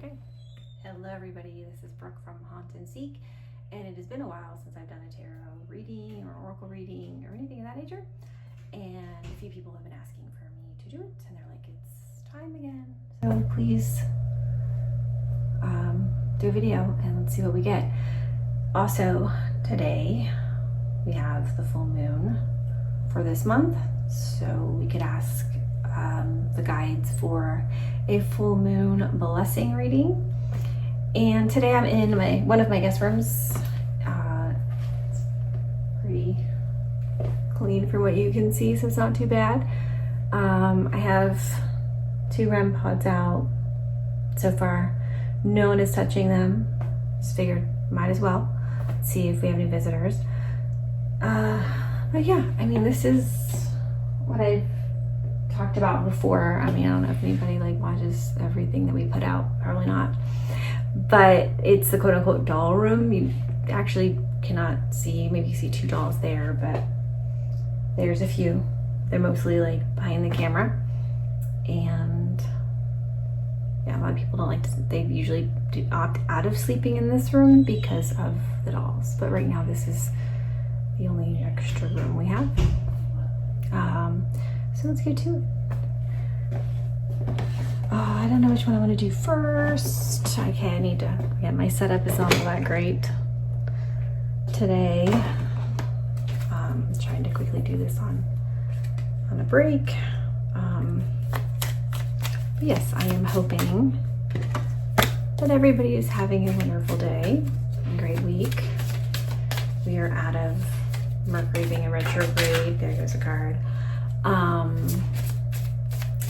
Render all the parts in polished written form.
Okay. Hello everybody, this is Brooke from Haunt and Seek, and it has been a while since I've done a tarot reading or oracle reading or anything of that nature, and a few people have been asking for me to do it, and they're like, it's time again. So please do a video and let's see what we get. Also, today we have the full moon for this month, so we could ask the guides for a full moon blessing reading. And today I'm in one of my guest rooms. It's pretty clean from what you can see, so it's not too bad. I have 2 REM pods out so far. No one is touching them. Just figured might as well see if we have any visitors. But yeah, I mean, this is what I've talked about before. I mean, I don't know if anybody like watches everything that we put out, probably not, but it's the quote-unquote doll room. You actually cannot see, maybe you see 2 dolls there, but there's a few. They're mostly like behind the camera, and yeah, a lot of people don't like to, they usually opt out of sleeping in this room because of the dolls, but right now this is the only extra room we have. So let's get to it. I don't know which one I want to do first. Okay, I need to, yeah, my setup is not all that great today. Trying to quickly do this on a break. But yes, I am hoping that everybody is having a wonderful day, a great week. We are out of Mercury being a retrograde. There goes a card.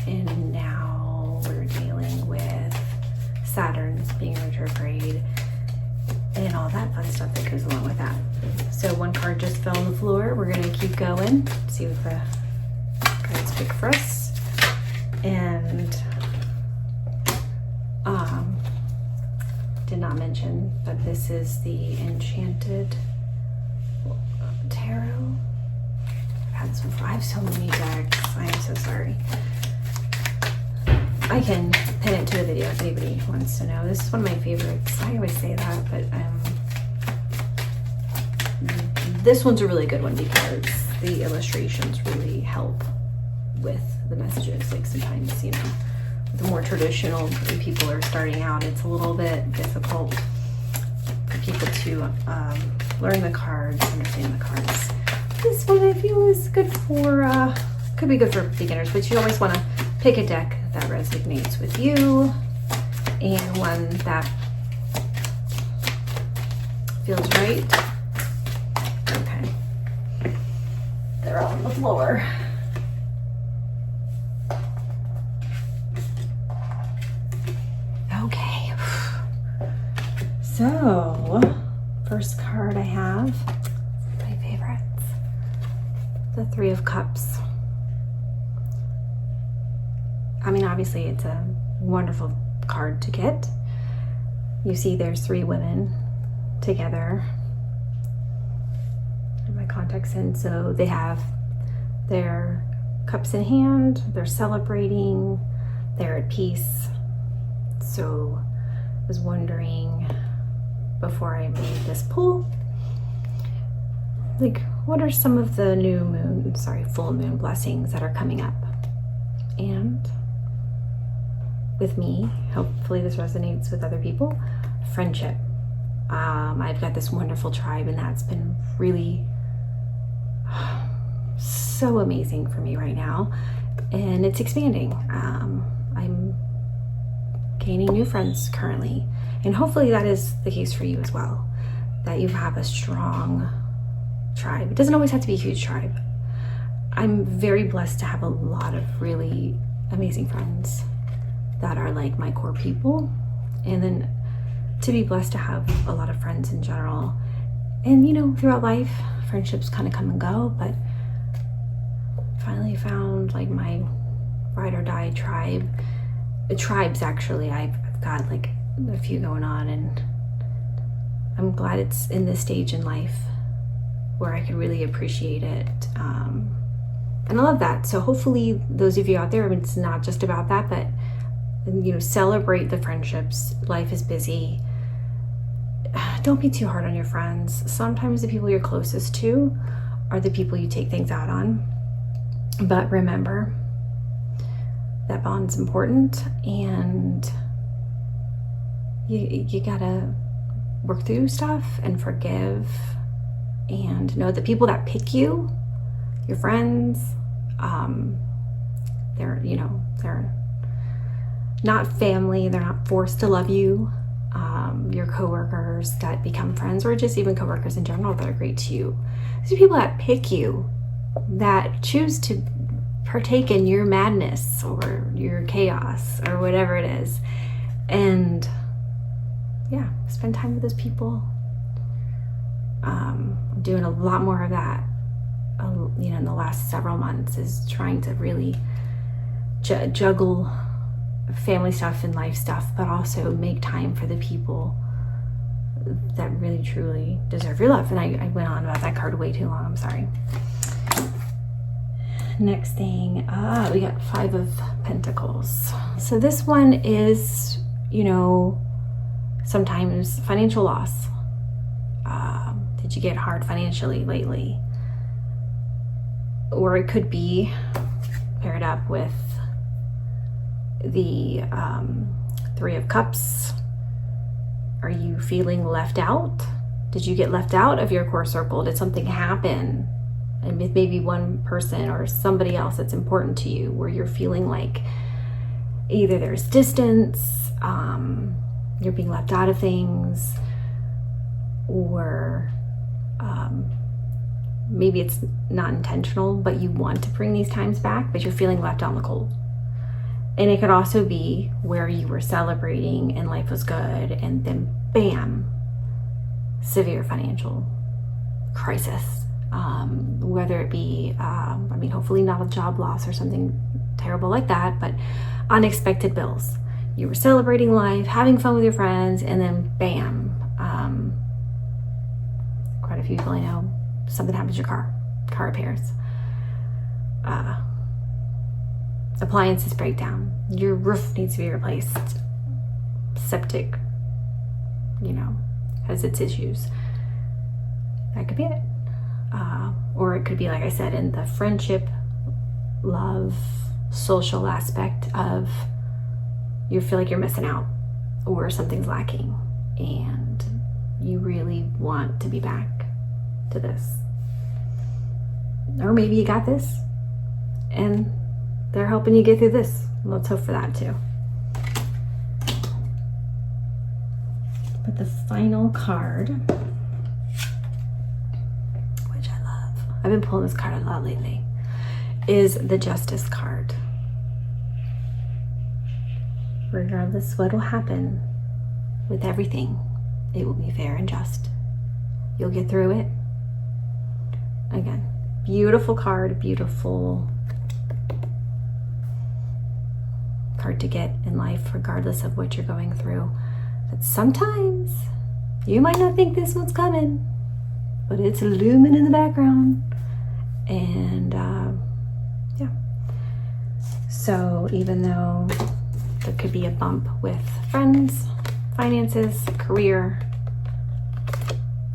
And now we're dealing with Saturn being retrograde and all that fun stuff that goes along with that. So one card just fell on the floor. We're gonna keep going, see what the cards pick for us. And did not mention, but this is the Enchanted Tarot. I have so many decks. I am so sorry. I can pin it to a video if anybody wants to know. This is one of my favorites. I always say that, but this one's a really good one because the illustrations really help with the messages. Like sometimes, you know, the more traditional people are starting out, it's a little bit difficult for people to learn the cards, understand the cards. This one I feel is good for, could be good for beginners, but you always want to pick a deck that resonates with you and one that feels right. Okay. They're all on the floor. Okay. So, first card I have, my favorites, the 3 of Cups. I mean, obviously it's a wonderful card to get. You see there's 3 women together. My contacts in, so they have their cups in hand, they're celebrating, they're at peace. So I was wondering before I made this pull, like, what are some of the full moon blessings that are coming up? And with me, hopefully this resonates with other people, friendship. I've got this wonderful tribe, and that's been really so amazing for me right now, and it's expanding. I'm gaining new friends currently, and hopefully that is the case for you as well, that you have a strong tribe. It doesn't always have to be a huge tribe. I'm very blessed to have a lot of really amazing friends that are like my core people, and then to be blessed to have a lot of friends in general. And you know, throughout life, friendships kind of come and go, but finally found like my ride or die tribe. Tribes, actually, I've got like a few going on, and I'm glad it's in this stage in life where I can really appreciate it. And I love that. So hopefully those of you out there, it's not just about that, but And, celebrate the friendships. Life is busy. Don't be too hard on your friends. Sometimes the people you're closest to are the people you take things out on. But remember, that bond's important, and you gotta work through stuff and forgive, and know the people that pick you, your friends, they're not family. They're not forced to love you. Your coworkers that become friends, or just even coworkers in general that are great to you. These are people that pick you, that choose to partake in your madness or your chaos or whatever it is. And yeah, spend time with those people. I'm doing a lot more of that, in the last several months, is trying to really juggle family stuff and life stuff, but also make time for the people that really truly deserve your love. And I went on about that card way too long. I'm sorry. Next thing, we got 5 of Pentacles. So this one is, sometimes financial loss. Did you get hard financially lately? Or it could be paired up with the 3 of Cups. Are you feeling left out? Did you get left out of your core circle? Did something happen? And with maybe one person or somebody else that's important to you, where you're feeling like either there's distance, you're being left out of things, or maybe it's not intentional, but you want to bring these times back, but you're feeling left out in the cold. And it could also be where you were celebrating and life was good, and then bam, severe financial crisis. Whether it be, hopefully not a job loss or something terrible like that, but unexpected bills. You were celebrating life, having fun with your friends, and then bam, quite a few people I know, something happens to your car repairs. Appliances break down. Your roof needs to be replaced. Septic, has its issues. That could be it. Or it could be, like I said, in the friendship, love, social aspect of you feel like you're missing out or something's lacking, and you really want to be back to this. Or maybe you got this and they're helping you get through this. Let's hope for that too. But the final card, which I love, I've been pulling this card a lot lately, is the Justice card. Regardless what will happen with everything, it will be fair and just. You'll get through it. Again, beautiful card, beautiful card to get in life, regardless of what you're going through. But sometimes you might not think this one's coming, but it's looming in the background. And yeah. So even though there could be a bump with friends, finances, career,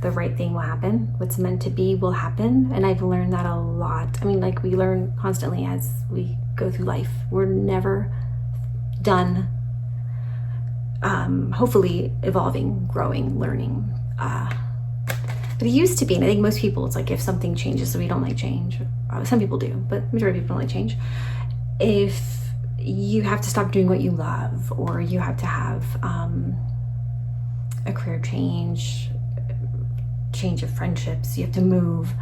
the right thing will happen. What's meant to be will happen. And I've learned that a lot. I mean, like, we learn constantly as we go through life. We're never done, hopefully evolving, growing, learning. But it used to be, and I think most people, it's like if something changes, so we don't like change. Some people do, but majority of people don't like change. If you have to stop doing what you love, or you have to have a career change of friendships, you have to move.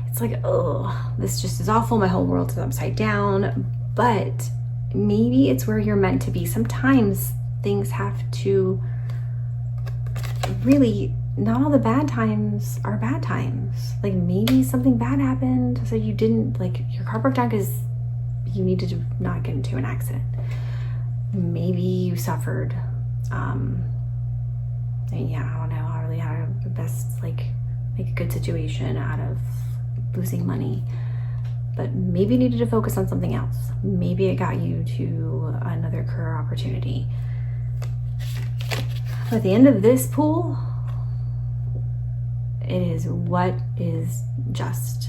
It's like, oh, this just is awful. My whole world is upside down. But maybe it's where you're meant to be. Sometimes things have to really, not all the bad times are bad times. Like, maybe something bad happened, so you didn't, like, your car broke down because you needed to not get into an accident. Maybe you suffered. And yeah, I don't know how to best, like, make a good situation out of losing money. but maybe you needed to focus on something else. Maybe it got you to another career opportunity. But at the end of this pool, it is what is just.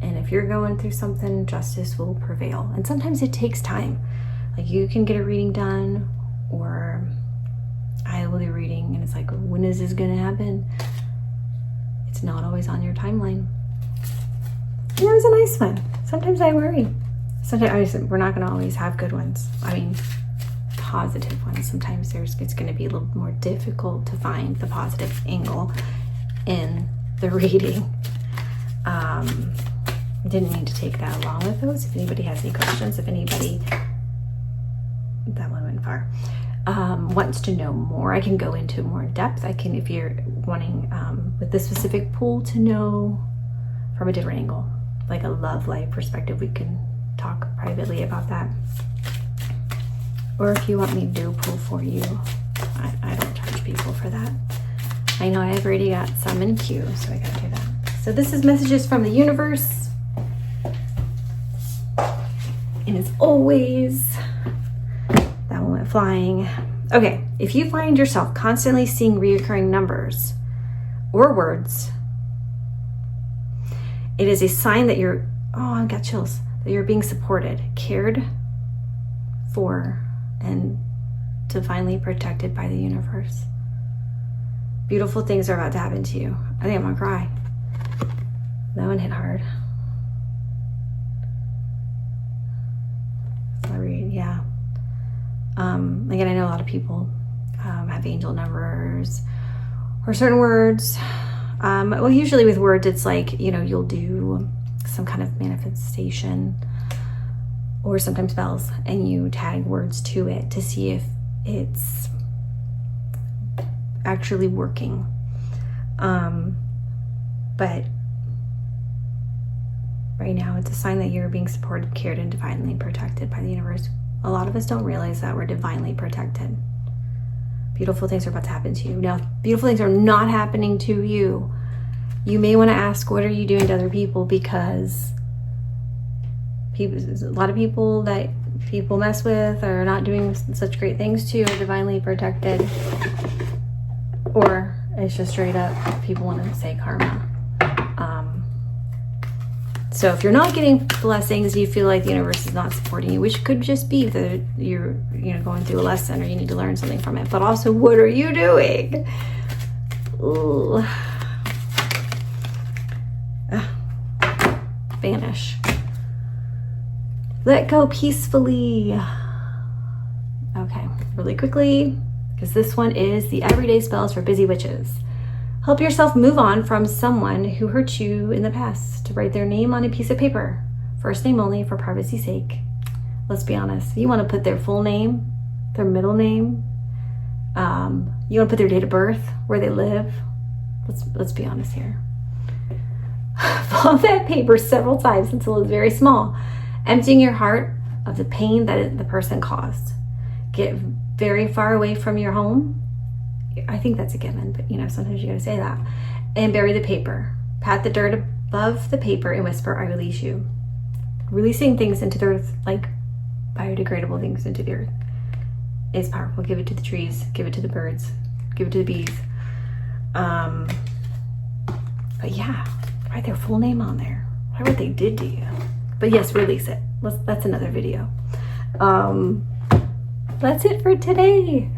And if you're going through something, justice will prevail. And sometimes it takes time. Like, you can get a reading done, or I will do reading and it's like, when is this gonna happen? It's not always on your timeline. And that was a nice one. Sometimes I worry. Sometimes we're not gonna always have good ones. I mean, positive ones. Sometimes it's gonna be a little more difficult to find the positive angle in the reading. Didn't need to take that along with those. If anybody has any questions, if anybody, that one went far, wants to know more, I can go into more depth. I can, if you're wanting with this specific pool to know from a different angle, like a love life perspective, we can talk privately about that. Or if you want me to do a pool for you, I don't charge people for that. I know I've already got some in queue, so I gotta do that. So this is messages from the universe. And as always, that one went flying. Okay, if you find yourself constantly seeing reoccurring numbers or words, it is a sign that you're, oh, I've got chills, that you're being supported, cared for, and divinely protected by the universe. Beautiful things are about to happen to you. I think I'm gonna cry. That one hit hard. Sorry, yeah. Again, I know a lot of people have angel numbers or certain words. Well, usually with words, it's like, you know, you'll do some kind of manifestation or sometimes spells, and you tag words to it to see if it's actually working. But right now, it's a sign that you're being supported, cared, and divinely protected by the universe. A lot of us don't realize that we're divinely protected. Beautiful things are about to happen to you. Now, beautiful things are not happening to you. You may want to ask, what are you doing to other people? Because a lot of people that people mess with are not doing such great things to, are divinely protected. Or it's just straight up, people want to say karma. So if you're not getting blessings, you feel like the universe is not supporting you, which could just be that you're, going through a lesson or you need to learn something from it. But also, what are you doing? Ooh. Vanish. Let go peacefully. Okay, really quickly, because this one is the everyday spells for busy witches. Help yourself move on from someone who hurt you in the past. To write their name on a piece of paper. First name only, for privacy's sake. Let's be honest. You want to put their full name, their middle name. You want to put their date of birth, where they live. Let's be honest here. Fold that paper several times until it's very small, emptying your heart of the pain that the person caused. Get very far away from your home. I think that's a given, but sometimes you gotta say that. And bury the paper. Pat the dirt above the paper and whisper, I release you. Releasing things into the earth, like biodegradable things into the earth, is powerful. Give it to the trees, give it to the birds, give it to the bees. But yeah, write their full name on there. Write what they did to you. But yes, release it. That's another video. That's it for today.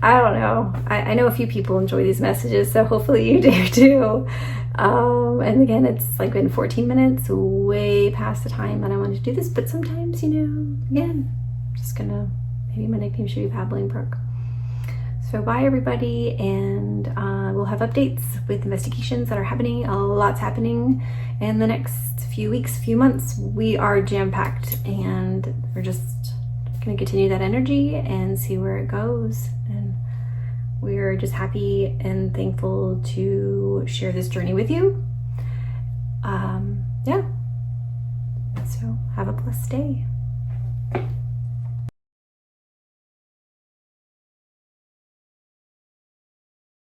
I don't know. I know a few people enjoy these messages, so hopefully you do too. And again, it's like been 14 minutes, way past the time that I wanted to do this. But sometimes, again, just gonna, maybe my nickname should be Paddling Brook. So bye everybody, and we'll have updates with investigations that are happening. A lot's happening in the next few weeks, few months. We are jam-packed, and we're just gonna continue that energy and see where it goes. And we're just happy and thankful to share this journey with you. Yeah. So have a blessed day.